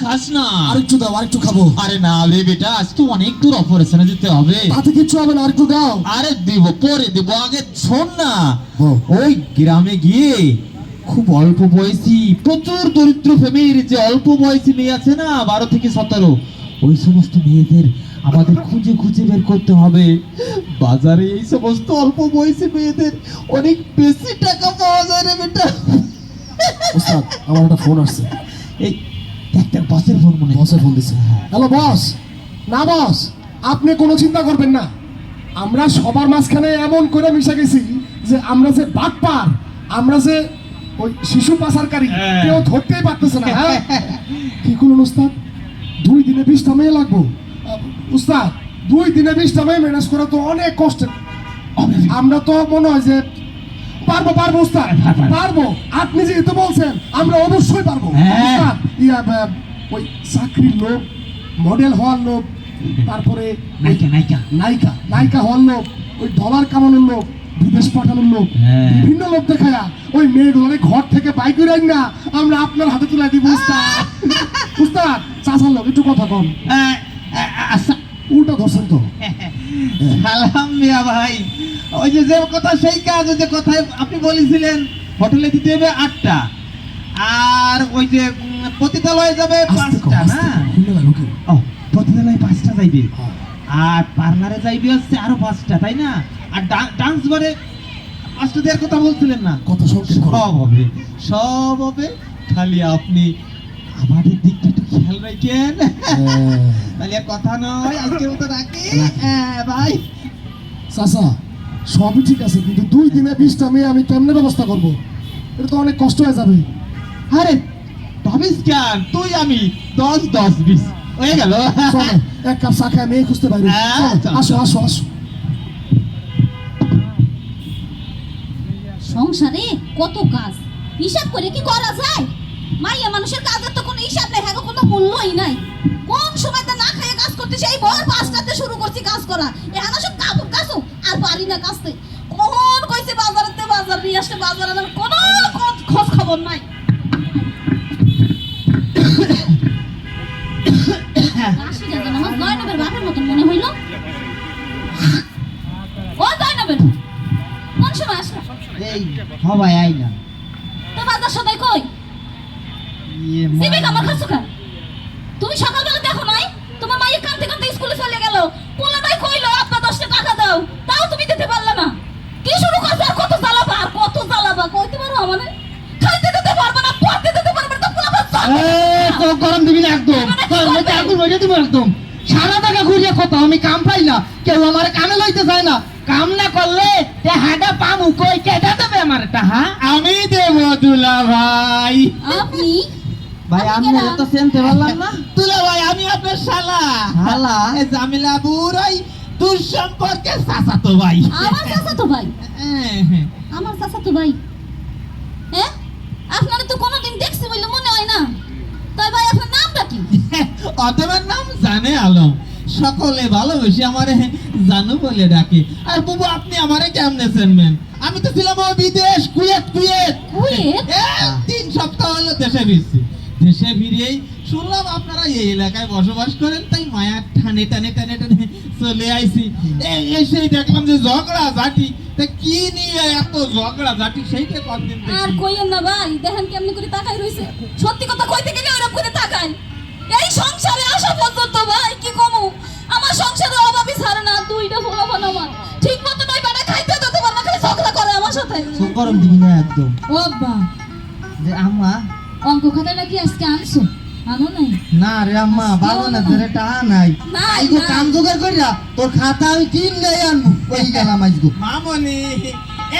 খাস না? আরেকটু দাও, আরেকটু খাবো। আরে না রে বেটা, আজ তো অনেক দূর অপারেশনে যেতে হবে। তাতে কিচ্ছু হবে না, আরেকটু দাও। আরে দিব, পরে দিব, আগে শোন না। হ্যাঁ। ওই গ্রামে গিয়ে খুব অল্প বয়সী, প্রচুর দরিদ্র ফ্যামিলির যে অল্প বয়সী মেয়ে আছে না, 12 থেকে 17, ওই সমস্ত মেয়েদের আমাদের খুঁজে খুঁজে বের করতে হবে। বাজারে এই সমস্ত অল্প বয়সী মেয়েদের অনেক বেশি টাকা পাওয়া যায় রে বেটা। ওস্তাদ, আমার একটা ফোন আসছে। এই একটা বসের ফোন মনে হয়। বসে ফোন দিচ্ছে। Hello boss. না বস, আপনি কোনো চিন্তা করবেন না। আমরা সবার মাঝখানে এমন করে মিশে গেছি যে আমরা যে বাটপার, আমরা যে ওই শিশু পাচারকারী, কেউ ধরতেই পারতেছে না। হ্যাঁ কি করুন উস্তাদ, 2 দিনে 20টা মেয়ে লাগবো। উস্তাদ 2 দিনে 20টা মেয়ে ম্যানেজ করা তো অনেক কষ্টের। আমরা তো মনে হয় যে পারবো পারবো উস্তাদ, পারবো। আপনি যেহেতু বলছেন আমরা অবশ্যই পারবো উস্তাদ। ওই চাকরির লোক, মডেল হওয়ার লোক, তারপরে নায়িকা নায়িকা হওয়ার লোক, ওই ডলার কামানোর লোক, বিদেশ পাঠানোর লোক, বিভিন্ন লোক দেখায়া ওই মেয়েগুলোরে ঘর থেকে বাইক করে না আমরা আপনার হাতে তুলে দিব উস্তাদ। উস্তাদ চাচার লোক একটু কথা কম। উল্টা ধরছেন তো। সালাম মিয়া ভাই, ওই যে যে কথা সেই কাজ। ওই যে কথায় আপনি বলেছিলেন হোটেলে দিতে হবে 8টা, আর ওই যে পতিতালয়ে যাবে 5টা না? ও, পতিতালয়ে 5টা যাইবে, আর পার্লারে যাইবে হচ্ছে আরো 5টা, তাই না? আর ডান্স বারে 5টা দেওয়ার কথা বলছিলেন না? কত সব হবে, সব হবে। খালি আপনি আমাদের দিকটা একটু খেয়াল রাখেন। তাহলে আর কথা নয়, আজকের মতো রাখি। ভাই চাচা সবই ঠিক আছে, কিন্তু 2 দিনে 20টা মেয়ে আমি কেমনে ব্যবস্থা করবো? এটা তো অনেক কষ্ট হয়ে যাবে। আরে ভাবিস কেন, তুই আমি 10-10-20 হয়ে গেল। চলো, এক কাপ চা খায় মেয়ে খুঁজতে পারি। আসো আসো আসো। সংসারে কত কাজ, হিসাব করে কি করা যায়? মাইয়া মানুষের কাজের তো কোনো হিসাব নেই, হ্যাঁ কোনো মূল্যই নাই। কোন সময়তে না খেয়ে কাজ করতে, সেই ভোর 5টাতে শুরু করছি কাজ করা। এখন সব কাপড় কাচো আর পারি না কাচতে। কোন কইছে বাজারেতে বাজার নিয়ে আসতে, বাজার আনার কোনো খোঁজ খবর নাই। রাশিদা যেন আমার জয়নবের বাপের মতন মনে হইল। ও জয়নবের কোন সময় আসলো? এই হবাই আইনা তো বাজার সদাই কই? সিবিক আমার খাসু খা। তুমি সকালবেলা দেখো নাই তোমার মাইয়া কাঁদতে কাঁদতে স্কুলে চলে গেল, পোলাটাই কইলো আব্বা 10টা টাকা দাও, তাও তুমি দিতে পারলে না। কি শুরু করছ? আর কত জ্বালাবা, আর কত জ্বালাবা? কইতে পারো আমারে? খাইতে দিতে পারবে না, পড়তে দিতে পারবে না, তো পোলাটা চলে। তো গরম দিবি না একদম, তোর মধ্যে আগুন বইতে দিব একদম। সারা টাকা ঘুরিয়ে কত আমি কাম পাই না, কেউ আমার কামে লইতে চায় না। কাম না করলে তে হাডা পামু কই, কেডা দেবে আমার টাকা? আমি দেব দুলা ভাই। আপনি ভাই আমি তো চিনতে পারলাম না। দুলা ভাই আমি আপনার শালা। শালা এই জামিলা বুড়াই তোর সম্পর্কে চাচাতো ভাই। আমার চাচাতো ভাই? আমার চাচাতো ভাই? হ্যাঁ, আপনারা তো কোনোদিন দেখছি বলে মনে হয় না। তাই ভাই আপনার নামটা কি? অতবার নাম জানে আলম, সকলে ভালোবেসে আমারে জানু বলে ডাকে। আর বাবু আপনি আমারে কেমনে চিনবেন? আমি তো ছিলাম ওই বিদেশ, কুয়েত। কুয়েত? 3 সপ্তাহ হলো দেশে ফিরছি। দেশে ফিরেই শুনলাম আপনারা এই এলাকায় বসবাস করেন, তাই মায়ার টানে টানে টানে টানে চলে আইছি। এসেই দেখলাম যে ঝগড়া ঝাঁটি। তা কি নিয়ে এত ঝগড়া ঝাঁটি সেইটা কতদিন আর কইেন না ভাই, দেখেন কেমনি করে তাকাই রইছে। সত্যি কথা কইতে গেলে ওরকম করে তাকায়। এই সংসারে আসা পর্যন্ত ভাই কি কমু, আমার সংসারে অভাবই ছাড়ে না। 2টা ফলাফল আমার ঠিক মতো নয়, বাড়া খাইতে দিতে পারে না, খালি ঝগড়া করে আমার সাথে। গরম দিবি না একদম। ও আব্বা, যে আম্মা অঙ্ক খাতাটা কি আজকে আনছো? আনো নাই? না রে আম্মা, বাবা না ধরে টাকা নাই। আইগো কাম জোগাড় কইরা তোর খাতা আমি কিন নাই আনবো, কই গেলাম আইগো। মামনি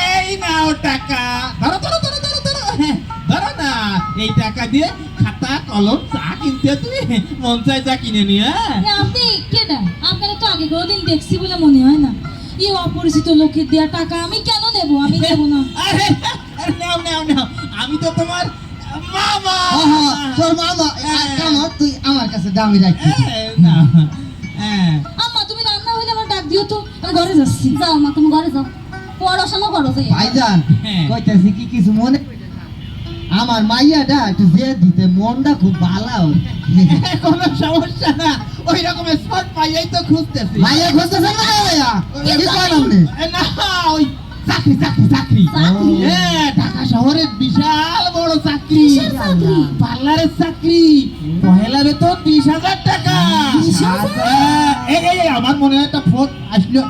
এই নাও টাকা, ধরো ধরো ধরো ধরো ধরো, ধরো না। এই টাকা দিয়ে খাতা কলম চা কিনতে তুই মন চাই যা কিনে নিয়ে। আপনি কেডা? আপনারা তো আগে কোনোদিন দেখছি বলে মনে হয় না। এই অপরিচিত লোকের দেয়া টাকা আমি কেন নেব? আমি দেব না। আরে নাও নাও নাও, আমি তো তোমার মামা। তোর মামা আমার, তুই আমার কাছে দামি রাখি না। আম্মা তুমি রান্না হইলে আমার ডাক দিও তো, আমি ঘরে যাচ্ছি। যাও মা, তুমি ঘরে যাও, পড়াশোনা করো। ভাইজান কইতাছি কি কিছু মনে আমার মাইয়াটা একটু যে দিতে মনটা খুব ভালো। কোনো সমস্যা না, ওই রকম স্পট পাইয়াই তো খুঁজতেছি। মাইয়া খুঁজতেছেন না মাইয়া? কি করেন আপনি? না, ওই চাকরি চাকরি চাকরি। চাকরি? হ্যাঁ, ঢাকা শহরের বিশাল বড় চাকরি, কিসের চাকরি? পার্লারের চাকরি, পহেলা বেতন 20,000 টাকা। 20,000? হ্যাঁ, এই আমার মনে হয় একটা ফোন আসলো।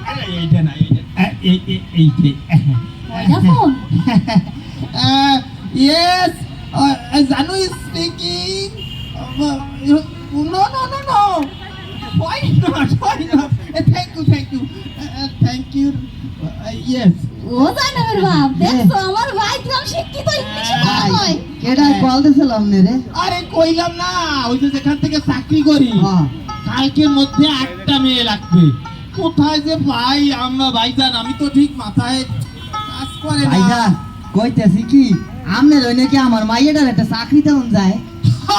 আরে এইটা না, এইটা কয়টা phone? Yes, Janu is speaking. No. Why not? Thank you. Yes. ও জানাবের বাপ, দেখছো আমার ভাই গ্রাম শিক্ষিত, ইংলিশে কথা কয়। কেডা কল দিছিল আপনি রে? আরে কইলাম না, ওই যে যেখান থেকে চাকরি করি, হ্যাঁ। কালকের মধ্যে 8টা মেয়ে লাগবে। কোথায় যে ভাই, আমরা ভাইজান, আমি তো ঠিক মাথায় কাজ করে না। ভাইজান কইতেছি কি, আমনে রইনে কি আমার মাইয়াটার একটা চাকরি তেমন যায়?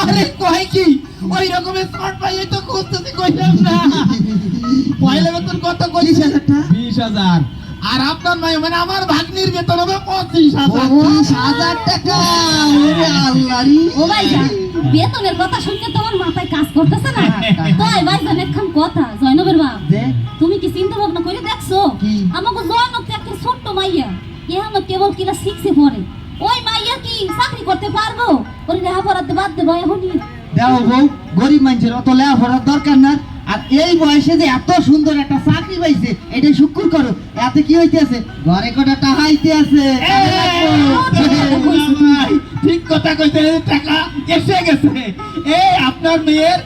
আরে কয় কি, ওই রকমের স্মার্ট পাইয়ে তো খুঁজতেছি, কইলাম না। পয়লা বেতন কত কইছে? 20,000 টাকা। 20,000। আর আপনার ভাই মানে আমার ভাগ্নির বেতন হবে 25,000। 20,000 টাকা। ওরে আল্লাহ রে। ও ভাইজান, বেতনের কথা শুনতে তোমার মাথায় কাজ করতেছে না? তাই ভাইজান একখান কথা, জয়নবের বাপ, যে তুমি কি চিন্তা ভাবনা করে দেখছো? কি? আমাকে জয়নব তো একটা ছোট্ট মাইয়া, এখন কেবল কিনা 6-এ পড়ে। ওই মাইয়া কি চাকরি করতে পারবো? ওর লেখাপড়াতে বাদ দেবো এখনই? দেও বউ, গরিব মানুষের অত লেখাপড়ার দরকার না। আর এই বয়সে যে এত সুন্দর একটা চাকরি পাইছে, এটা শুক্র করো। এতে কি হইতেছে, ঘরে কটা টাহাইতে আছে। ভাই, ঠিক কথা কইতে, টাকা এসে গেছে। এই আপনার মেয়ের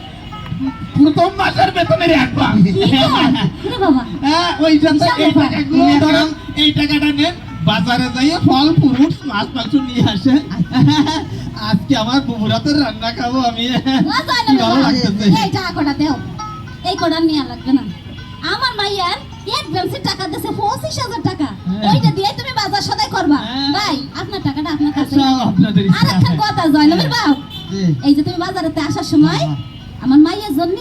প্রথম মাসের বেতনের অ্যাডভান্স। কি কর? ওরে বাবা, হ্যাঁ, ওই জন্য এই টাকাগুলো ধরুন, এই টাকাটা নেন, বাজারে যাইয়ে ফল ফ্রুট মাছ মাংস নিয়ে আসেন। আজকে আমার বুবুরাতের রান্না খাবো আমি। ও জয়নবের কি ভালো বাপ, লাগতেছে। এই টাকা কটা দেও, এই কটা নিয়ে লাগবে না। আমার মাইয়ার অ্যাডভান্সের টাকা দিয়েছে 25,000 টাকা, ওইটা দিয়ে তুমি বাজার সদাই করবা। হ্যাঁ। ভাই, আপনার টাকাটা আপনার কাছে। সব আপনাদের আর ইচ্ছা। একটা কথা জয়নবের বাপ, যে, এই যে তুমি বাজারেতে আসার সময় আমার মাইয়ের জন্য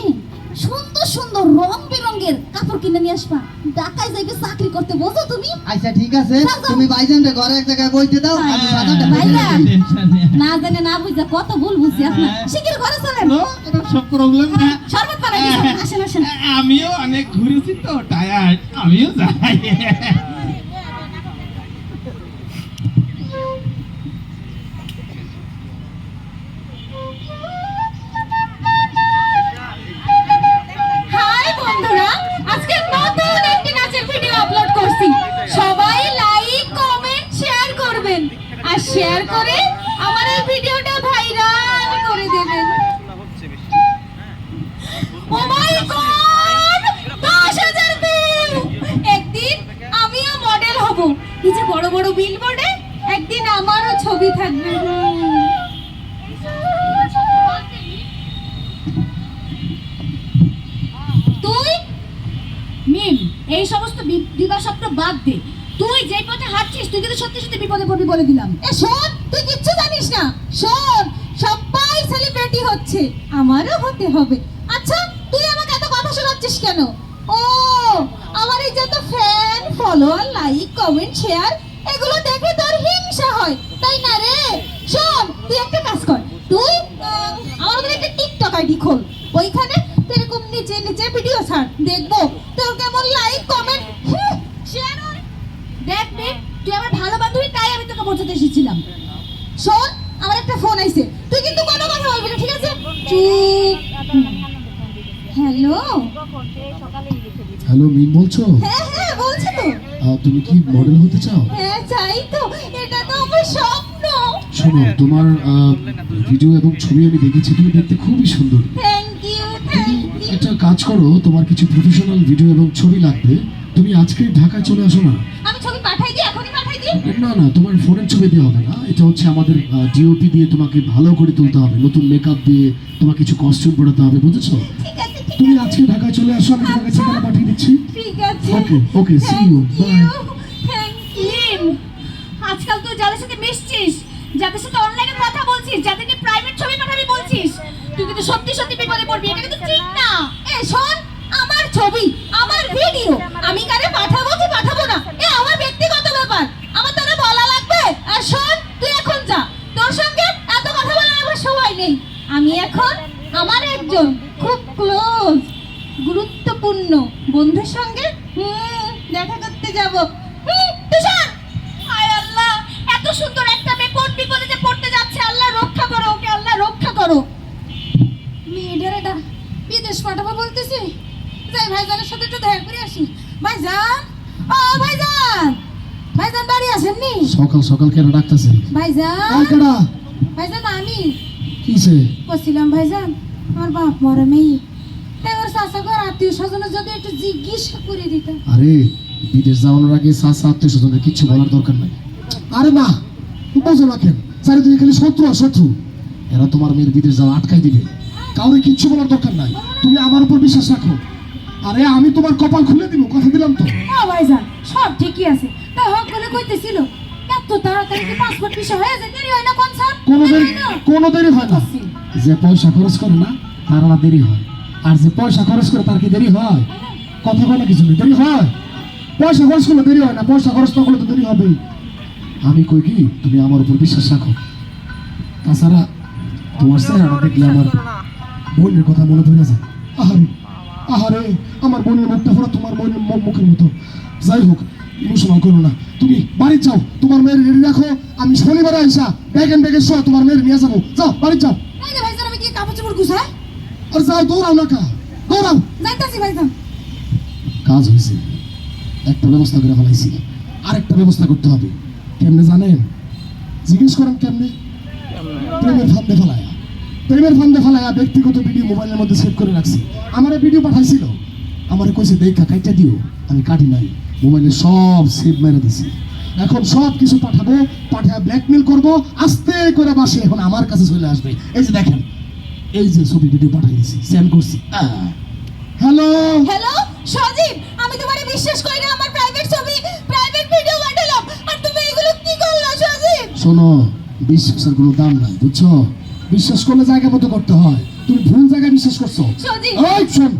সুন্দর সুন্দর রং বেরঙের কাপড় কিনে নিয়ে আসবা। ঢাকায় যাইবে চাকরি করতে, বোঝো তুমি? আচ্ছা ঠিক আছে, যাও, যাও। তুমি ভাইজানরে ঘরে এক জায়গায় বইতে দাও, আমি হ্যাঁ। বাজারটা করে ভাইজান। দিই। টেনশন নেই। না জানে না বুঝে কত ভুল বুঝছি আপনার। হ্যাঁ। শিগগির ঘরে চলেন। তো, এটা সব প্রবলেম না। শরবত বানাই দিয়েছি, আসেন আসেন। আমিও অনেক ঘুরেছি তো, টায়ার্ড, আমিও যাই। হাই বন্ধুরা, আজকে নতুন একটি নাচের ভিডিও আপলোড করছি। সবাই লাইক, কমেন্ট, শেয়ার করবেন আর শেয়ার করে আমার এই ভিডিওটা ভাইরাল করে দেবেন। ও মাই গড, 10,000 ভিউ! একদিন আমিও মডেল হব। এই যে বড় বড় বিলবোর্ডে একদিন আমারও ছবি থাকবে। তুই মিম, এই সমস্ত বিবাসপ্ত বাদ দে। তুই যেই পথে হাঁটছিস, তুই কিন্তু সত্যি সত্যি বিপদে পড়বি বলে দিলাম। এ শোন, তুই কিচ্ছু জানিস না। শোন, সবাই সেলিব্রিটি হচ্ছে, আমারও হতে হবে। আচ্ছা, তুই আমাকে এত কথা শোনাচ্ছিস কেন? ও, আমার এই যত fan, follower, like, comment, share, এগুলো দেখে তোর হিংসা হয়, তাই না রে? শোন, তুই একটা কাজ কর, তুই আমার মধ্যে একটা টিকটক আইডি খোল। ওইখানে এরকম নিচে নিচে ভিডিও ছাড়, দেখবো তোর কেমন লাইক, কমেন্ট, শেয়ার হয়। দেখ দেখ, তুই আমার ভালো বান্ধবী, তাই আমি তোকে বোঝাতে এসেছিলাম। শোন, আমার একটা ফোন আইছে, তুই কিন্তু কোনো কথা বলবি না, ঠিক আছে? চুপ। হ্যালো। হ্যালো মিম বলছো? হ্যাঁ হ্যাঁ, বলছি তো। তুমি কি মডেল হতে চাও? হ্যাঁ চাই তো, এটা তো আমার স্বপ্ন। শোনো, তোমার ভিডিও এবং ছবি আমি দেখেছি, তুমি দেখতে খুবই সুন্দর। থ্যাংক ইউ, তুমি থ্যাংক ইউ। একটা কাজ করো, তোমার কিছু প্রফেশনাল ভিডিও এবং ছবি লাগবে, তুমি আজকে ঢাকায় চলে আসো না। আমি ছবি পাঠাই দিই, এখনই পাঠাই দিই। না না, তোমার ফোনের ছবি দিয়ে হবে না, এটা হচ্ছে আমাদের ডিওপি দিয়ে তোমাকে ভালো করে তুলতে হবে, নতুন মেকআপ দিয়ে তোমার কিছু কস্টিউম পরাতে হবে, বুঝেছো? ঠিক আছে ঠিক তুমি আছে, আজকে ঢাকায় চলে আসো, আমি তোমাকে আচ্ছা। ঠিকানা পাঠিয়ে দিচ্ছি। ঠিক আছে। Okay okay, see you, bye. Thank you. আজকাল তুই যাদের সাথে মিশছিস, যাদের সাথে অনলাইনে কথা বলছিস, যাদেরকে প্রাইভেট ছবি পাঠাবি বলছিস, তুই কিন্তু সত্যি সত্যি বিপদে পড়বি, এটা কিন্তু ঠিক না। এ শোন, আমার ছবি, আমার ভিডিও আমি কারে পাঠাবো কি পাঠাবো না, এ আমার ব্যক্তিগত ব্যাপার, আমার তোরে বলা লাগবে? আর শোন, তুই এখন আমার একজন খুব ক্লোজ গুরুত্বপূর্ণ বন্ধুর সঙ্গে দেখা করতে যাব। তুষার, আয় আল্লাহ, এত সুন্দর একটা মেয়ে কোন বিপদে যে পড়তে যাচ্ছে, আল্লাহ রক্ষা করো ওকে, আল্লাহ রক্ষা করো। মেয়েটারে বিদেশ পাঠাবো বলতেছি, যাই ভাইজানের সাথে একটু দেখা করে আসি। ভাইজান, ও ভাইজান, ভাইজান বাড়ি আসেননি? সকাল সকাল কেন ডাকতেছে? ভাইজান, কেডা? ভাইজান আমি কিসে? বলছিলাম ভাইজান, আমার বাপ মরে মেয়ে, তাই ওর চাচা ঘর আত্মীয় স্বজনের যদি একটু জিজ্ঞাসা করে দিতাম। আরে বিদেশ যাওয়ানোর আগে চাচা আত্মীয় স্বজনের কিচ্ছু বলার দরকার নাই। আরে না, তুমি বোঝো না কেন? চারিদিকে খালি শত্রু আর শত্রু। এরা তোমার মেয়ের বিদেশ যাওয়া আটকাই দিবে। কাউরে কিচ্ছু বলার দরকার নাই, তুমি আমার উপর বিশ্বাস রাখো। আরে আমি তোমার কপাল খুলে দিব, কথা দিলাম তো। ও ভাইজান, সব ঠিকই আছে, তা হক বলে কইতেছিল এত তাড়াতাড়ি কি পাসপোর্ট ভিসা হয়ে যায়? দেরি হয় না কোন স্যার? কোনো দেরি হয় না। যে পয়সা খরচ করে না তার আবার দেরি হয়, আর যে পয়সা খরচ করে তার কি দেরি হয়? কথা বলে কিছু নেই, দেরি হয়। পয়সা খরচ করলে দেরি হয় না, পয়সা খরচ না করলে তো দেরি হবেই। আমি কই কি, তুমি আমার উপর বিশ্বাস রাখো। তাছাড়া তোমার চেহারাটা দেখলে আমার বোনের কথা মনে পড়ে যায়। আহারে আহারে, আমার বোনের মুখটা পুরো তোমার বোনের মুখের মতো। যাই হোক, ইমোশনাল করো না, তুমি বাড়ি যাও, তোমার মেয়ের রেডি রাখো। আমি শনিবারে আইসা ব্যাগের সহ তোমার মেয়ের নিয়ে যাবো। যাও বাড়ি যাও। এই যে ভাইজান, আমি কি কাপড় চোপড় গুছাই? আর যাও, দৌড়াও না কা, দৌড়াও। যাইতাছি ভাইজান। কাজ হয়েছে, একটা ব্যবস্থা করে ফেলাইছি, আরেকটা ব্যবস্থা করতে হবে। কেমনে জানেন? জিজ্ঞেস করেন কেমনে? প্রেমের ফান্দে ফেলায়া ব্যক্তিগত ভিডিও মোবাইলের মধ্যে সেভ করে রাখছি। আমার ভিডিও পাঠাইছিল, আমার কইছে দেখা কাইটা দিও, আমি কাটি নাই, মোবাইলে সব সেভ মেরে দিছি। এখন সব কিছু পাঠাবো, পাঠায় ব্ল্যাকমেল করবো, আস্তে করে বাসে এখন আমার কাছে চলে আসবে। এই যে দেখেন, এই যে ছবি ভিডিও পাঠাই দিছি, সেন্ড করছি। হ্যালো হ্যালো সজীব, আমি তোমারে বিশ্বাস করি না, আমার প্রাইভেট ছবি প্রাইভেট ভিডিও পাঠালাম আর তুমি এগুলো কি করলা সজীব? শোনো, বিশ্বাসের কোনো দাম নাই, বুঝছো? বিশ্বাস করলে জায়গা মতো করতে হয়, তুমি ভুল জায়গায় বিশ্বাস করছো। সজীব, এই শোন,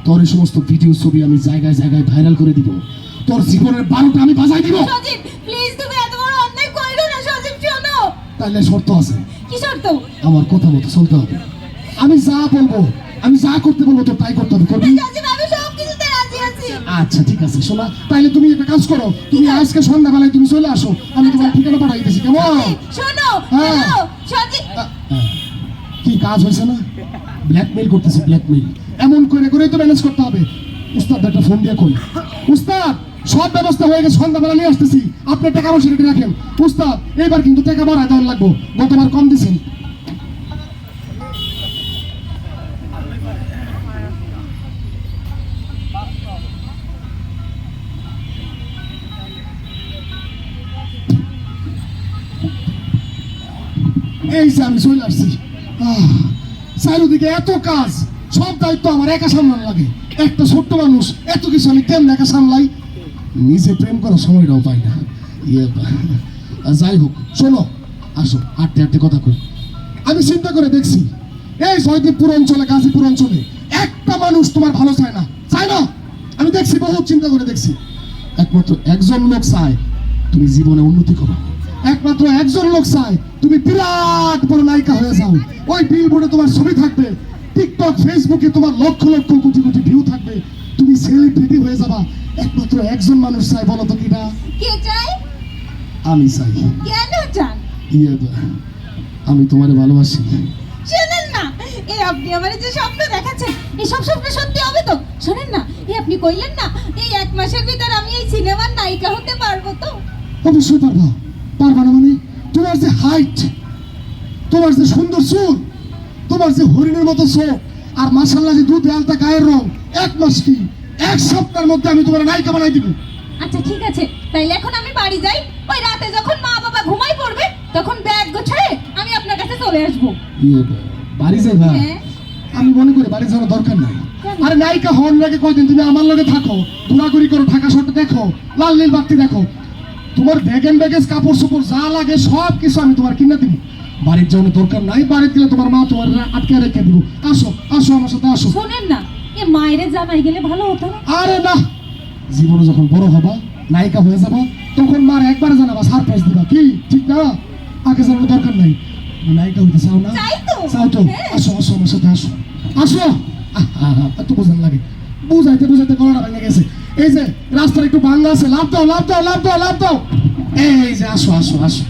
তোর এই সমস্ত ভিডিও ছবি আমি জায়গায় জায়গায় ভাইরাল করে দিব, তোর জীবনের 12টা আমি বাজাই দিব। সজীব প্লিজ, তুমি এত বড় অন্যায় কইরো না সজীব, শোনো। তাইলে শর্ত আছে, কি শর্ত? আমার কথা মতো চলতে হবে। আমি যা বলবো, আমি যা করতে বলবো তো তাই করতে হবে, করবি? সজীব, আমি সব কিছুতে রাজি আছি। আচ্ছা ঠিক আছে, শোনা, তাইলে তুমি একটা কাজ করো, তুমি আজকে সন্ধ্যাবেলায় তুমি চলে আসো, আমি তোমার ঠিকানা পাঠাই দিতেছি, কেমন? সজীব, শোনো, হ্যাঁ। হ্যালো সজীব। কি কাজ হয়েছে না? ব্ল্যাকমেইল করতেছে, ব্ল্যাকমেইল এমন করে করে তো ম্যানেজ করতে হবে। উস্তাদ একটা ফোন দিয়ে কই, উস্তাদ সব ব্যবস্থা হয়ে গেছে, সন্ধ্যাবেলা নিয়ে আসতেছি, আপনি টাকা পয়সা রেডি রাখেন। উস্তাদ এবার কিন্তু টাকা বাড়ায় দেওয়ার লাগবো, গতবার কম দিছেন। এই যে আমি চলে আসছি। চারিদিকে এত কাজ, সব দায়িত্ব আমার একা সামলানো লাগে। একটা ছোট্ট মানুষ, এত কিছু আমি কেমন একা সামলাই? নিজে প্রেম করার সময়টাও পাই না। যাই হোক, শোনো, আসো হাঁটতে হাঁটতে কথা কই। আমি চিন্তা করে দেখছি, এই জয়দেবপুর অঞ্চলে, গাজীপুর অঞ্চলে একটা মানুষ তোমার ভালো চায় না, চায় না। আমি দেখছি, বহুত চিন্তা করে দেখছি, একমাত্র একজন লোক চায় তুমি জীবনে উন্নতি করো, একমাত্র একজন লোক চায় তুমি বিরাট বড় নায়িকা হয়ে যাও। ওই বিলবোর্ডে তোমার ছবি থাকবে, টিকটক ফেসবুকে তোমার লক্ষ লক্ষ কোটি কোটি ভিউ থাকবে, তুমি সেলিব্রিটি হয়ে যাবা। একমাত্র একজন মানুষ চাই, বলো তো কিনা? কে চাই? আমি চাই। কেন চান? আমি তোমারে ভালোবাসি। শুনেন না, এই আপনি আমার যে স্বপ্ন দেখাচ্ছেন, এই সব স্বপ্ন সত্যি হবে তো? শুনেন না, এই আপনি কইলেন না এই 1 মাসের ভিতর আমি এই সিনেমার নায়িকা হতে পারবো তো? অবশ্যই পারবা। পারবা না মানে? তোমার যে হাইট, তোমার যে সুন্দর চুল, তোমার যে হরিণের মতো চোখ, আর মাশাআল্লাহ যে দুধ আলতা গায়ের রং, 1 মাস কি 1 সপ্তাহের মধ্যে আমি তোমার নায়িকা বানাই দিব। আচ্ছা ঠিক আছে, তাইলে এখন আমি বাড়ি যাই, ওই রাতে যখন মা বাবা ঘুমাই পড়বে তখন ব্যাগ গোছায় আমি আপনার কাছে চলে আসবো। বাড়ি যাইবা? হ্যাঁ। আমি মনে করি বাড়ি যাওয়ার দরকার নাই। কেন? আরে নায়িকা হন লাগে কয়দিন, তুমি আমার লগে থাকো, ঘোরাঘুরি করো, ঢাকা শহরটা দেখো, লাল নীল বাতি দেখো, তোমার ব্যাগেজ কাপড় চোপড় যা লাগে সব কিছু আমি তোমার কিনে দিব। বাড়ির যাওয়ার দরকার নাই, বাড়িতে গেলে তোমার মা তোমার আটকে রেখে দিব। আসো আসো, আমার সাথে আসো। শোনেন না, এ মায়েরে জানাই গেলে ভালো হতো না? আরে না, জীবনে যখন বড় হবা, নায়িকা হয়ে যাবা, তখন মার একবার জানাবা, সারপ্রাইজ দিবা, কি ঠিক না? আগে জানার দরকার নাই। নায়িকা হইতে চাও না? চাই তো। চাও তো? হ্যাঁ। আসো আসো আমার সাথে আসো আসো। এত বোঝান লাগে, বুঝাইতে বুঝাইতে গলাটা ভেঙে গেছে। এই যে রাস্তার একটু ভাঙা আছে, লাভ দাও লাভ দাও লাভ দাও লাভ দাও। এই যে আসো আসো আসো।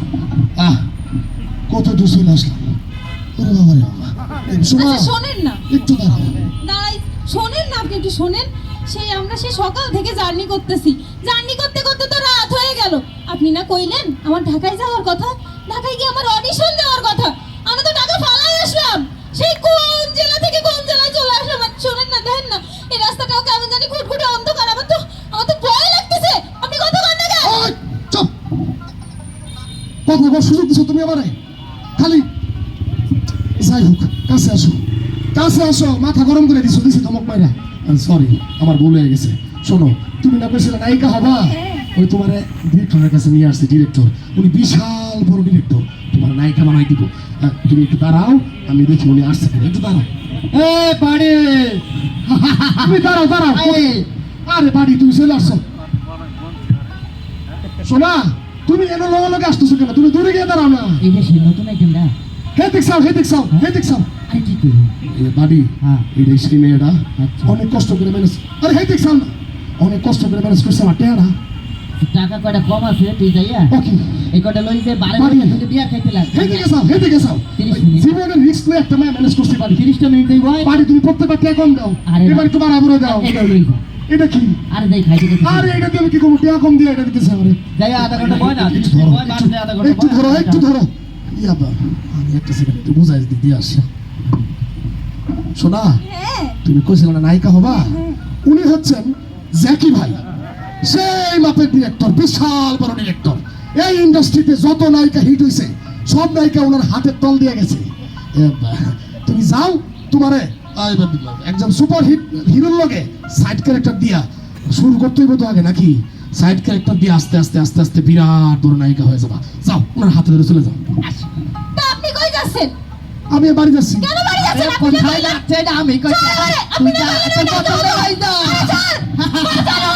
কত দূর চলে আসলাম। ওরে বাবা রে বাবা। এই শোনো, আচ্ছা শোনেন না, একটু দাঁড়াও। দাঁড়াই, শোনেন না, আপনি একটু শোনেন। আমরা সকাল থেকে জার্নি করতেছি, জার্নি করতে করতে তো রাত হয়ে গেল। আপনি না কইলেন আমার ঢাকায় যাওয়ার কথা, ঢাকায় গিয়ে আমার অডিশন দেওয়ার কথা। আমরা তো ঢাকা ফালাই আসলাম, সেই কোন জেলা থেকে কোন জেলায় চলে আসলাম। আর শোনেন না, দেখেন না এই রাস্তাটাও কেমন জানি ঘুটঘুটে অন্ধকার। আমার তো ভয় লাগতেছে। আপনি কথা কন না কেন? ওই, চুপ। কথা বলার সুযোগ দিছো তুমি আমারে? খালি যাই হোক, কাছে আসো কাছে আসো। মাথা গরম করে দিছো, দিছি ধমক মাইরা। সরি, আমার ভুল হয়ে গেছে। শোনো, তুমি না কইছিলে নায়িকা হবা? ওই তোমার ডিরেক্টরের কাছে নিয়ে আসছে। ডিরেক্টর উনি বিশাল বড় ডিরেক্টর, তোমার নায়িকা বানাই দিব। তুমি একটু দাঁড়াও, আমি দেখি উনি আসছে কিনা। একটু দাঁড়াও। এ বাড়ি তুমি দাঁড়াও দাঁড়াও। আরে, আরে বাড়ি, তুমি চলে আসছো। শোনা, তুমি এনে লগে লগে আসতেছো কেন? তুমি দূরে গিয়ে দাঁড়াও না। এই যে সেই নতুন আইটেমটা হে দেখছাও হে দেখছাও হে দেখছাও। আরে কি করি বাড়ি, হ্যাঁ। এটা সেই মেয়েটা আচ্ছা। অনেক কষ্ট করে ম্যানেজ, আরে হে দেখছাও না, অনেক কষ্ট করে ম্যানেজ করছে আমার টেয়ারা। টাকা কয়টা কম আছে তুই যাইয়া ওকে, এই কয়টা লই যে বারে বাড়ি। বারে বিয়ার খাইতে লাগ হে দেখছাও হে দেখছাও। 30 মিনিট। জীবনের রিস্ক নিয়ে একটা মেয়ে ম্যানেজ করছে বাড়ি। 30টা মিনিট দেই ভাই। বাড়ি তুমি প্রত্যেকবার টেয়া কম দাও, আরে না। এবার একটু বাড়া বুড়ো দাও। এটা লই যা। এটা কি? আরে দেই খাইতে খাইতে আরে এটা দিয়ে আমি কি করবো? টেয়া কম দিয়ে এটা দিতেছে আমারে। যাইয়া আধা ঘন্টা বয় না একটু 30 ধরো, মিনিট বয় বাদ দে আধা ঘন্টা একটু বয়। ধরো একটু ধরো। ইয়াবা, আমি একটা সেকেন্ড একটু বুঝাই দিয়ে আসি। শোনা, হ্যাঁ তুমি কইছিলে না নায়িকা হবা? উনি হচ্ছেন জ্যাকি ভাই, সেই মাপের ডিরেক্টর, বিশাল বড় ডিরেক্টর। এই ইন্ডাস্ট্রিতে যত নায়িকা হিট হইছে সব নায়িকা ওনার হাতের তল দিয়ে গেছে। তুমি যাও, তোমারে একজন সুপার হিট হিরোর লগে সাইড ক্যারেক্টার দিয়া শুরু করতে হইব তো আগে, নাকি? সাইড ক্যারেক্টার দিয়ে আস্তে আস্তে আস্তে আস্তে বিরাট বড় নায়িকা হয়ে যাবা। যাও, ওনার হাতে ধরে চলে যাও। তা আপনি কই যাচ্ছেন? আমি বাড়ি যাচ্ছি। কেন বাড়ি যাচ্ছেন? আপনি কোন না খাই কইলেন? যাচ্ছে এটা আমি কইছি। আরে, তুই আপনি যা না তোর কইলেন কথা কেন? লই যা। আরে ছাড়,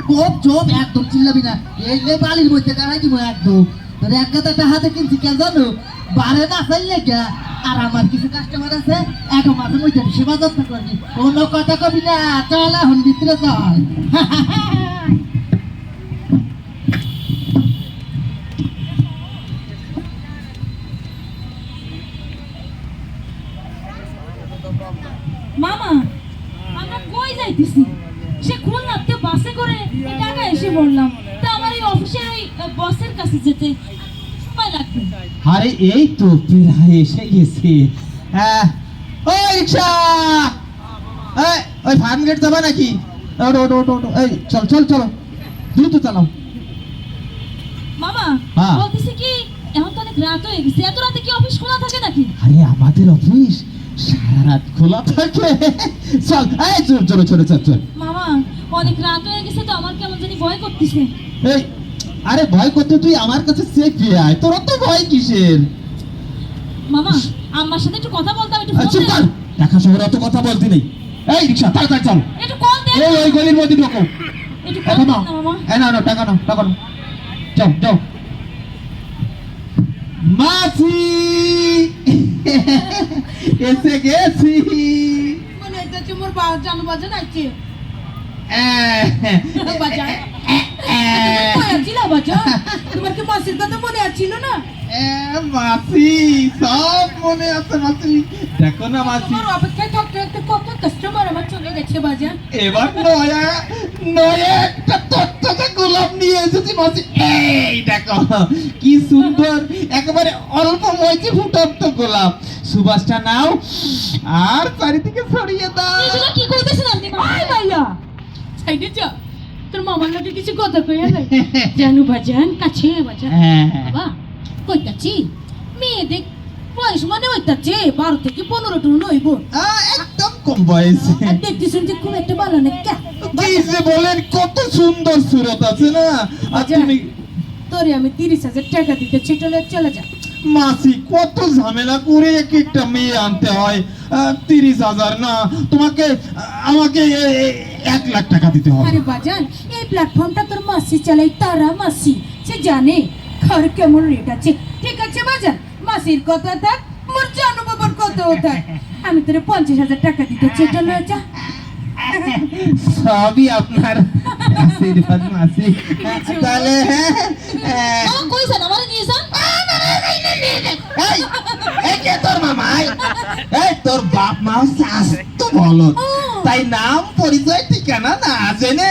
চোপ চোপ একদম চিল্লাবি না। এই যে বালির মধ্যে দাঁড়াই দিব একদম। তোর এক গাদাটা হাতে কিনছি কেন জানো? বারে না চাইলে কে? আর আমার কিছু কাস্টমার আছে, এক মাঝে মধ্যে সেবা যত্ন করবি। কোনো কথা কবি না, চল এখন ভিতরে চল। মামা, আমরা কই যাইতেছি? সে খুলনাতে বাসে করে এই ঢাকা এসে বললাম। তা আমার এই অফিসের ওই বসের কাছে যেতে সময় লাগবে। আরে এই তো প্রায় এসে গেছি। ওই রিক্সা, ওই ফার্ম গেট যাবে নাকি? ওটো ওটো ওটো ওটো, এই চল চল চলো, দ্রুত চালাও। মামা হ্যাঁ। বলতেছি কি, এখন তো অনেক রাত হয়ে গেছে, এত রাতে কি অফিস খোলা থাকে নাকি? আরে আমাদের অফিস সারা রাত খোলা থাকে। চল, এই চল চলো চলো চল চল। মামা অনেক রাত হয়ে গেছে তো আমার কেমন জানি ভয় করতেছে। এই, আরে ভয় করতে তুই আমার কাছে চেপে আয়, তোর তো ভয় কিসের? মামা আমার সাথে একটু কথা বলতাম, একটু আরে ফোন চুপ দে। কর, দেখা শহরে অত কথা বলতি নেই। এই রিক্সা তাড়াতাড়ি চল, একটু কল দে। এই ওই গলির মধ্যে ঢোকো। একটু কল এখন দে নাও, না মামা। এই নাও নাও, টাকা নাও টাকা নাও, যাও যাও। মাসি এসে গেছি। মনে হইতেছে মোর জানো বাজান আইছে বাজান ছিল বাজান। তোমার কি মাসির কথা মনে আছিল না? মাসি সব মনে আছে মাসি, দেখো না মাসি, তোমার অপেক্ষায় থাকতে থাকতে কত কাস্টমার আমার চলে গেছে বাজান। এবার নয়া নয়া একটা তত্ত্বটা গোলাপ নিয়ে এসেছি মাসি। এই দেখো কি সুন্দর, একেবারে অল্প ময়ূরী ফুটন্ত গোলাপ। সুবাসটা নাও আর চারিদিকে ছড়িয়ে দাও। এগুলো কি করতেছেন আপনি মামা? আয় ভাইয়া সাইডে যা, তোর মামার লাগে কিছু কথা কইয়া নাই জানু বাজান, কাছে বাজান। বাবা কইতাছি মেয়ে দেখ, বয়স মানে হইতাছে 12 থেকে 15 হইব। একদম কম বয়সে। আর দেখতেছেন যে খুব একটা ভালো না কে কি যে বলেন, কত সুন্দর সুরত আছে না। আর তুমি তোরে আমি 30,000 টাকা দিতে চলে যা। মাসি কত ঝামেলা করে এক একটা মেয়ে আনতে হয়। 30,000 না, তোমাকে আমাকে 1 লাখ টাকা দিতে হবে। আরে বাজান, এই প্ল্যাটফর্মটা তোর মাসি চালাই, তারা মাসি সে জানে ঘর কেমন রেট আছে। ঠিক আছে বাজান, মাসির কথা থাক মোর জানু বাবার কথাও থাক আমি তোরে 50,000 টাকা দিতে চেষ্টা লয়ে যা সবই আপনার আশীর্বাদ মাসি। তাহলে মামা কইছেন আমারে নিয়েছেন এই, এই কে তোর মামা? এই তোর বাপ মা হচ্ছে আস্ত বলদ, তাই নাম পরিচয় ঠিকানা না জেনে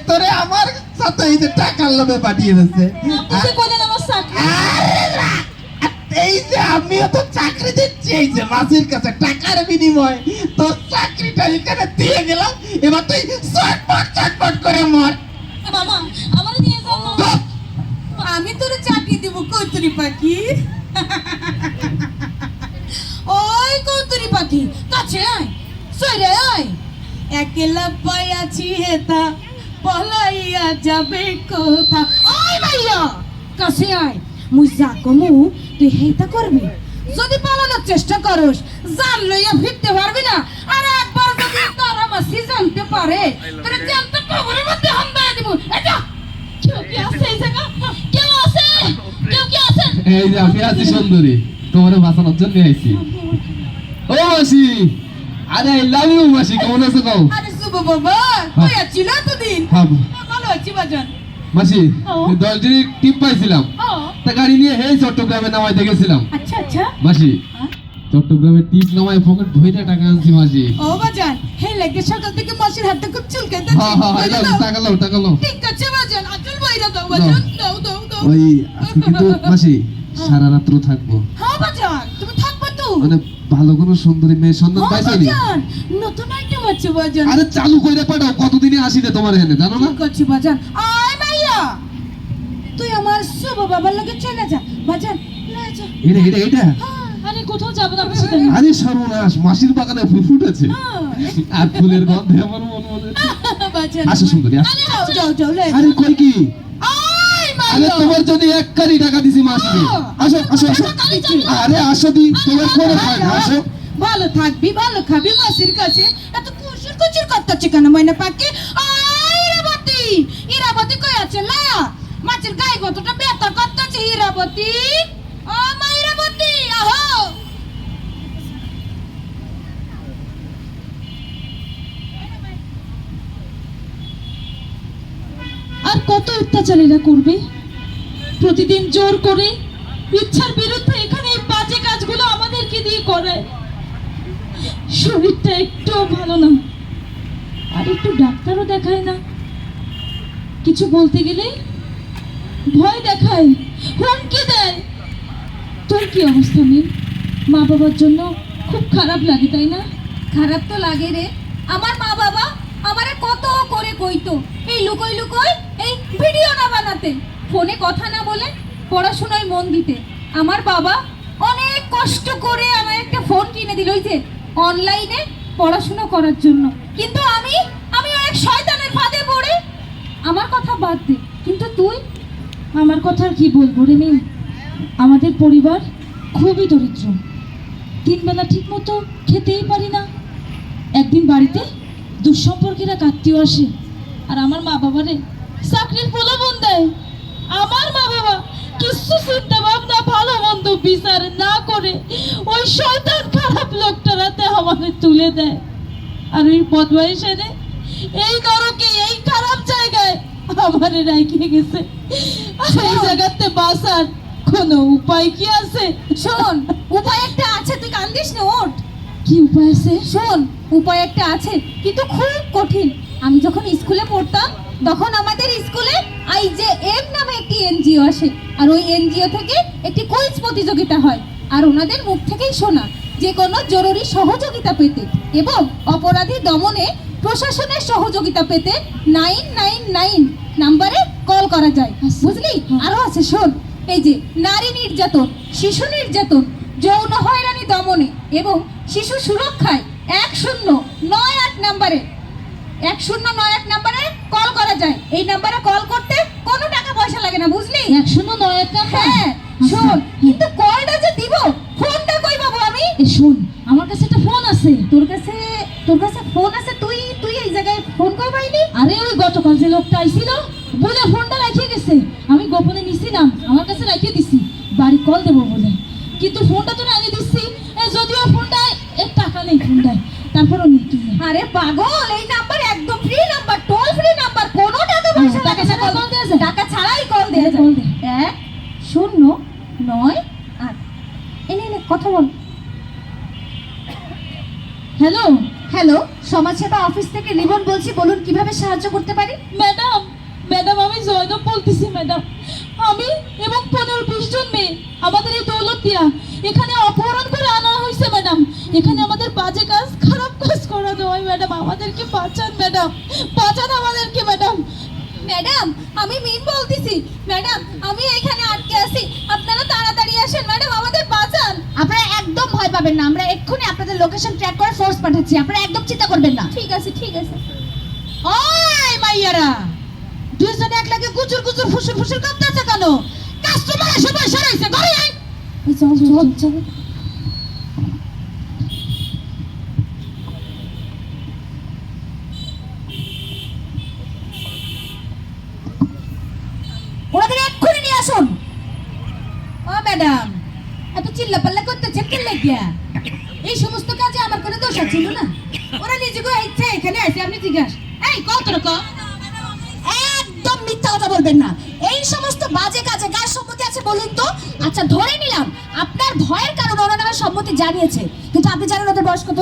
তোরে আমার সাথে এই যে টাকার লোভে পাঠিয়ে দিচ্ছে। আপনি কইলেন আমার চাকরি আরে না, এই যে আমিও তো চাকরি দিচ্ছি এই যে মাসির কাছে টাকার বিনিময় তোর চাকরিটা এখানে দিয়ে গেলাম, এবার তুই চটপট করে মর। মামা আমারে নিয়েছেন না আমি তোরে চাকরি দিব কৌতুরি পাখি ওই কৌতুরি পাখি কাছে আয় সইরে আয় একলা পাই আছি হেতা পলাইয়া যাবে কোথা ওই ভাইয়া কাছে আয় মুই যা কমু তুই হেতা করবি যদি পালানোর চেষ্টা করস জান লইয়া ফিরতে পারবি না আর একবার যদি তারা মাসি জানতে পারে তোরে জানতে কবরের মধ্যে হামদা দিব এটা কেউ কি আছে এই জায়গা কেউ আছে কেউ কি আছে এই যে আমি আছি সুন্দরী, তোমার বাঁচানোর জন্য আইছি। ও মাসি, আরে আই লাভ ইউ মাসি, কেমন আছো কও? আরে শুভ বাবা কই আছিস এতদিন হ্যাঁ ভালো আছি বাজান মাসি, ও। 10 দিনের টিপ পাইছিলাম, ও তা গাড়ি নিয়ে হেই চট্টগ্রামে নামাইতে গেছিলাম। আচ্ছা আচ্ছা মাসি, চট্টগ্রামে টিপ নামাই পকেট ভইরা টাকা আনছি মাসি। ও বাজান হে লাগে সকাল থেকে মাসির হাতটা খুব চুলকাইতে হ্যাঁ হ্যাঁ, এই নাও, টাকা লাও। ঠিক আছে বাজান আচল বাইরা দাও বাজান দাও দাও দাও ওই আজকে কিন্তু মাসি সারা রাত্র থাকবো, হ্যাঁ বাজান তুমি থাকবা তো মানে ভালো কোনো সুন্দরী মেয়ের সন্ধান হ্যাঁ পাইছনি? বাজান নতুন আইটেম আছে বাজান আরে চালু কইরা পাঠাও, কতদিনে আসি রে তোমার এখানে জানো না? ঠিক আছে বাজান আয় মাইয়া তুই আমার শুভ বাবার লগে চলে যা বাজান লয়ে যা এটা আরে কোথাও যাব না বুঝতে আরে সর্বনাশ, মাসির বাগানে ফুল ফুটেছে আর ফুলের গন্ধে আমার মন মনে। বাজান আসো সুন্দরী, আসো। আরে যাও যাও যাও লয়ে আরে কই কি? আয় আরে মাইয়া তোমার জন্য 1 কারি টাকা দিছি মাসিকে। আসো। আরে আসো দি, তোমার কোনো হয় না, আসো। ভালো থাকবি ভালো খাবি মাসির কাছে এত কুসুর কুচুর করতেছে কেন ময়না পাখি ইরাবতী কই আছে লায়া মাছের গায়ে কতটা ব্যথা করতেছে ইরাবতী ও মা ইরাবতী আহো আর কত অত্যাচারীরা করবে প্রতিদিন জোর করে ইচ্ছার বিরুদ্ধে এখানে এই বাজে কাজগুলো আমাদেরকে দিয়ে করায় শরীরটা একটু ভালো না আর একটু ডাক্তারও দেখায় না কিছু বলতে গেলে ভয় দেখায় হুমকি দেয় তোর কি অবস্থা মেয়ে মা বাবার জন্য খুব খারাপ লাগে তাই না খারাপ তো লাগে রে আমার মা বাবা আমারে কত করে কইতো এই লুকোই এই ভিডিও না বানাতে ফোনে কথা না বলে পড়াশোনায় মন দিতে আমার বাবা অনেক কষ্ট করে আমার একটা ফোন কিনে দিল ওই যে অনলাইনে পড়াশোনা করার জন্য কিন্তু আমি এক শয়তানের ফাঁদে পড়ে আমার কথা বাদ দে কিন্তু তুই আমার কথা আর কি বলবো রে মেয়ে আমাদের পরিবার খুবই দরিদ্র তিনবেলা ঠিক মতো খেতেই পারি না একদিন বাড়িতে দুঃসম্পর্কেরা আত্মীয় আসে আর আমার মা বাবারে চাকরির প্রলোভন দেয় আমার মা বাবা কিছু চিন্তা ভাবনা ভালো মন্দ বিচার না করে ওই শয়তান খারাপ লোকটার হাতে আমাদের তুলে দেয় আর ওই বদমাইশ এনে এই নরকে এই খারাপ জায়গায় আমারে রাইখে গেছে আর এই জায়গাতে বাঁচার কোনো উপায় কি আছে শোন উপায় একটা আছে তুই কান্দিস না ওঠ কি উপায় আছে শোন উপায় একটা আছে কিন্তু খুব কঠিন আমি যখন স্কুলে পড়তাম তখন আমাদের স্কুলে IJM নামে একটি এনজিও আসে আর ওই এনজিও থেকে একটি কুইজ প্রতিযোগিতা হয় আর ওনাদের মুখ থেকেই শোনা যে কোনো জরুরি সহযোগিতা পেতে এবং অপরাধী দমনে প্রশাসনের সহযোগিতা পেতে 999 নম্বরে কল করা যায় বুঝলি আরো আছে শোন এই যে নারী নির্যাতন শিশু নির্যাতন যৌন হয়রানি দমনে এবং শিশু সুরক্ষায় 1098 নম্বরে 1098 নম্বরে কল করা যায় এই নম্বরে কল করতে কোনো টাকা পয়সা লাগে না বুঝলি 109 নাম্বার হ্যাঁ শোন কিন্তু কলটা যে দিব ফোনটা কই পাবো আমি এ শোন আমার কাছে একটা ফোন আছে তোর কাছে ফোন আছে তুই এই জায়গায় ফোন কই পাইনি আরে ওই গতকাল যে লোকটা আইছিল বলে ফোনটা রাখিয়ে গেছে আমি গোপনে নিছিলাম আমার কাছে রাখিয়ে দিছি বাড়ি কল দেবো বলে কিন্তু ফোনটা তো আনিয়ে দিচ্ছি যদিও ফোনটায় এর টাকা নেই ফোনটায় তারপরও নিই তুমি আরে পাগল, এই নাম্বার একদম free number, toll free number, কোনো টাকা পয়সা টাকা লাগে না। ছাড়া call দেয়া যায়? টাকা ছাড়াই কল দেয়া যায়। call দে। 109 এনে কথা বল। হ্যালো হ্যালো, সমাজসেবা অফিস থেকে রিবন বলছি, বলুন কিভাবে সাহায্য করতে পারি? ম্যাডাম ম্যাডাম আমি জয়নব বলতেছি ম্যাডাম। আমি এবং 15-20 জন মেয়ে আমাদের এই দৌলতিয়া এখানে অপহরণ করে আনা হয়েছে ম্যাডাম। এখানে আমাদের বাজে কাজ, খারাপ কাজ করানো হয় ম্যাডাম। আমাদেরকে বাঁচান ম্যাডাম, বাঁচান আমাদেরকে ম্যাডাম। ম্যাডাম, আমি মিন বলতেছি। ম্যাডাম, আমি এখানে আটকে আছি, আপনারা তাড়াতাড়ি আসেন ম্যাডাম, আমাদের বাঁচান। আপনারা একদম ভয় পাবেন না, আমরা এক্ষুনি আপনাদের লোকেশন ট্র্যাক করে ফোর্স পাঠাচ্ছি, আপনারা একদম চিন্তা করবেন না। ঠিক আছে ঠিক আছে। ওই মাইয়ারা দুইজনে এক লাগে গুজুর গুজুর ফুসুর ফুসুর করতেছে কেন? কাস্টমার এসে বসে রয়েছে, ঘরে আয়। চল চল চল। ওনাদের এক্ষুনি নিয়ে আসুন। ও ম্যাডাম এত চিল্লাপাল্লা করতেছেন কেন লাগিয়া? এই সমস্ত কাজে আমার কোনো দোষ ছিল না। ওরা নিজেকে ইচ্ছা এখানে আসে, আপনি জিজ্ঞাসা এই কত রকম একদম মিথ্যা কথা বলবেন না। এই সমস্ত বাজে কাজে কার সম্মতি আছে বলুন তো? আচ্ছা ধরে নিলাম আপনার ভয়ের কারণে ওনারা আমার সম্মতি জানিয়েছে, কিন্তু আপনি জানেন ওদের বয়স কত?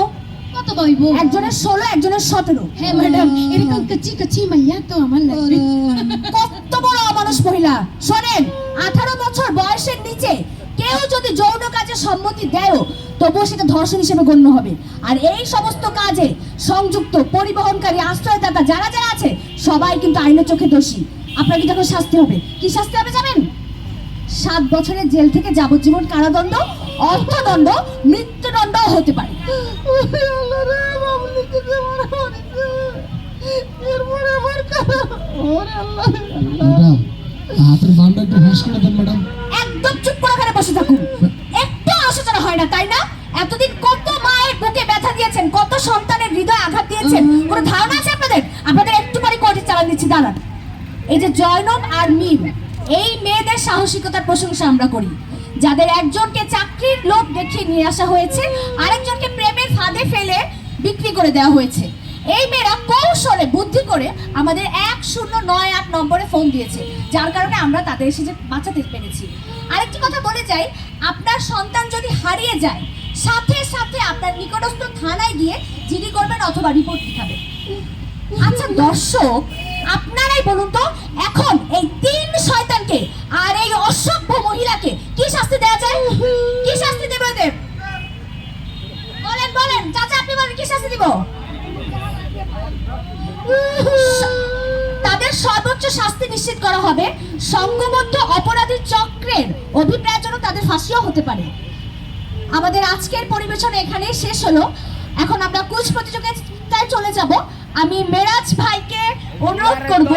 কত বইব? একজনের 16, একজনের 17। হ্যাঁ ম্যাডাম, এরকম কচি কচি মাইয়া তো আমার লাগবে। কত বড় অমানুষ মহিলা! শোনেন, 18 বছর বয়সের নিচে কেউ যদি যৌন কাজে সম্মতি দেয় তবুও সেটা ধর্ষণ হিসেবে গণ্য হবে। আর এই সমস্ত কাজে সংযুক্ত পরিবহনকারী, আশ্রয়দাতা যারা যারা আছে সবাই কিন্তু আইনের চোখে দোষী। আপনার কিন্তু এখন শাস্তি হবে। কি শাস্তি হবে জানেন? 7 বছরের জেল থেকে যাবজ্জীবন কারাদণ্ড, অর্থদণ্ড, মৃত্যুদণ্ডও হতে পারে। ম্যাডাম হাতের বান্ডা একটু হুঁশ করে দেন ম্যাডাম। একদম চুপ করে ওখানে বসে থাকুন। একটু আলোচনা হয় না তাই না? এতদিন কত মায়ের বুকে ব্যথা দিয়েছেন, কত সন্তানের হৃদয় আঘাত দিয়েছেন, কোনো ধারণা আছে আপনাদের? আপনাদের একটু পরে কোর্টে চালান দিচ্ছি, দাঁড়ান। এই যে জয়নব আর মিম, এই মেয়েদের সাহসিকতার প্রশংসা আমরা করি, যাদের একজনকে চাকরির লোভ দেখিয়ে নিয়ে আসা হয়েছে, আরেকজনকে প্রেমের ফাঁদে ফেলে বিক্রি করে দেওয়া হয়েছে। এই মেয়েরা কৌশলে বুদ্ধি করে আমাদের 1098 নম্বরে ফোন দিয়েছে, যার কারণে আমরা তাদের এসে যে বাঁচাতে পেরেছি। আরেকটি কথা বলে যাই, আপনার সন্তান যদি হারিয়ে যায় সাথে সাথে আপনার নিকটস্থ থানায় গিয়ে জিডি করবেন অথবা রিপোর্ট লিখাবেন। আচ্ছা দর্শক, আপনারাই বলুন তো, এখন এই 3 শয়তানকে আর এই অসভ্য মহিলাকে কি শাস্তি দেওয়া যায়? কি শাস্তি দেব ওদের? বলেন বলেন চাচা, আপনি বলেন কি শাস্তি দিব? তাদের সর্বোচ্চ শাস্তি নিশ্চিত করা হবে। সংঘবদ্ধ অপরাধী চক্রের অভিপ্রায়ের জন্য তাদের ফাঁসিও হতে পারে। আমাদের আজকের পরিবেশন এখানেই শেষ হলো। এখন আমরা কুইজ প্রতিযোগিতায় চলে যাব। আমি মেরাজ ভাইকে অনুরোধ করব